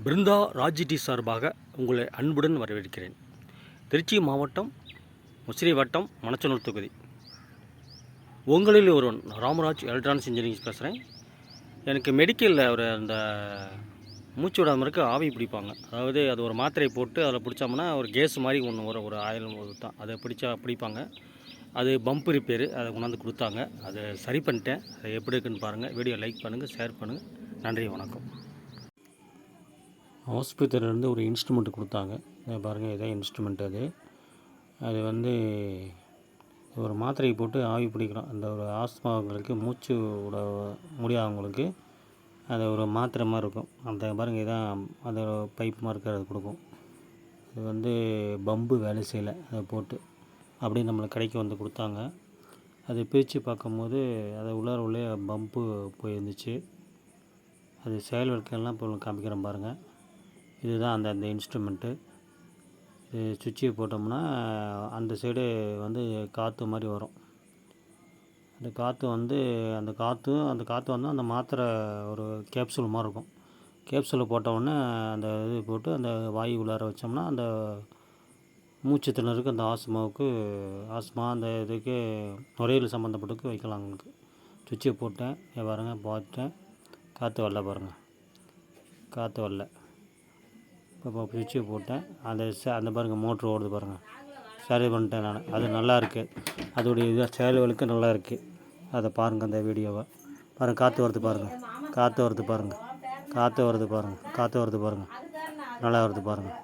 பிருந்தா ராஜ்டி சார்பாக உங்களை அன்புடன் வரவேற்கிறேன். திருச்சி மாவட்டம் முசிறி வட்டம் மணச்சனூர் தொகுதி. உங்களில் ஒருவன் ராமராஜ் எலக்ட்ரானிக்ஸ் இன்ஜினியரிங் பேசுகிறேன். எனக்கு மெடிக்கலில் ஒரு அந்த மூச்சு விடாமல் இருக்க ஆவி பிடிப்பாங்க. அதாவது அது ஒரு மாத்திரை போட்டு அதில் பிடிச்சோம்னா ஒரு கேஸ் மாதிரி ஒன்று வரும், ஒரு ஆயில் தான். அதை பிடிப்பாங்க. அது பம்ப் ரிப்பேரு. அதை கொண்டாந்து கொடுத்தாங்க. அதை சரி பண்ணிட்டேன். அதை எப்படி இருக்குன்னு பாருங்கள். வீடியோ லைக் பண்ணுங்கள், ஷேர் பண்ணுங்கள். நன்றி, வணக்கம். ஹாஸ்பிட்டலேருந்து ஒரு இன்ஸ்ட்ருமெண்ட் கொடுத்தாங்க. பாருங்கள், இதான் இன்ஸ்ட்ருமெண்ட். அது வந்து ஒரு மாத்திரையை போட்டு ஆவி பிடிக்கிறோம். அந்த ஒரு ஆஸ்மாவங்களுக்கு, மூச்சு விட முடியாதவங்களுக்கு அது ஒரு மாத்திரை மாதிரி இருக்கும். அந்த பாருங்கள், இதான் அந்த பைப் மாதிரி இருக்கிறது கொடுக்கும். இது வந்து பம்பு வேலை செய்யலை. அதை போட்டு அப்படியே நம்மளுக்கு கடைக்கு வந்து கொடுத்தாங்க. அதை பிரித்து பார்க்கும்போது அதை உள்ளே பம்பு போயிருந்துச்சு. அது செயல் விளக்கெல்லாம் இப்போ காமிக்கிறேன் பாருங்கள். இதுதான் அந்த இன்ஸ்ட்ருமெண்ட்டு. இது சுவிட்சை போட்டோம்னா அந்த சைடு வந்து காற்று மாதிரி வரும். அந்த காற்று வந்து அந்த காற்று வந்து அந்த மாத்திரை ஒரு கேப்சூல் மாதிரி இருக்கும். கேப்சூலை போட்டவுடனே அந்த இது போட்டு அந்த வாயு உள்ளார வச்சோம்னா அந்த மூச்சு திணறலுக்கு, அந்த ஆஸ்மா அந்த இதுக்கு நுரையீரல் சம்மந்தப்பட்டதுக்கு வைக்கலாம். உங்களுக்கு சுவிட்சை போட்டேன் பாருங்கள், பார்த்தேன். காற்று வரல பாருங்கள், காற்று வரல. இப்போ சுவிட்சை போட்டேன். அந்த பாருங்கள், மோட்ரு ஓடுது பாருங்கள். சரி பண்ணிட்டேன் நான். அது நல்லா இருக்குது. அதோடைய இது செயல்களுக்கு நல்லா இருக்குது. அதை பாருங்கள், அந்த வீடியோவை பாருங்கள். காற்று வருது பாருங்கள், காற்று வருது பாருங்கள், காற்று வருது பாருங்கள், காற்று வருது பாருங்கள், நல்லா வருது பாருங்கள்.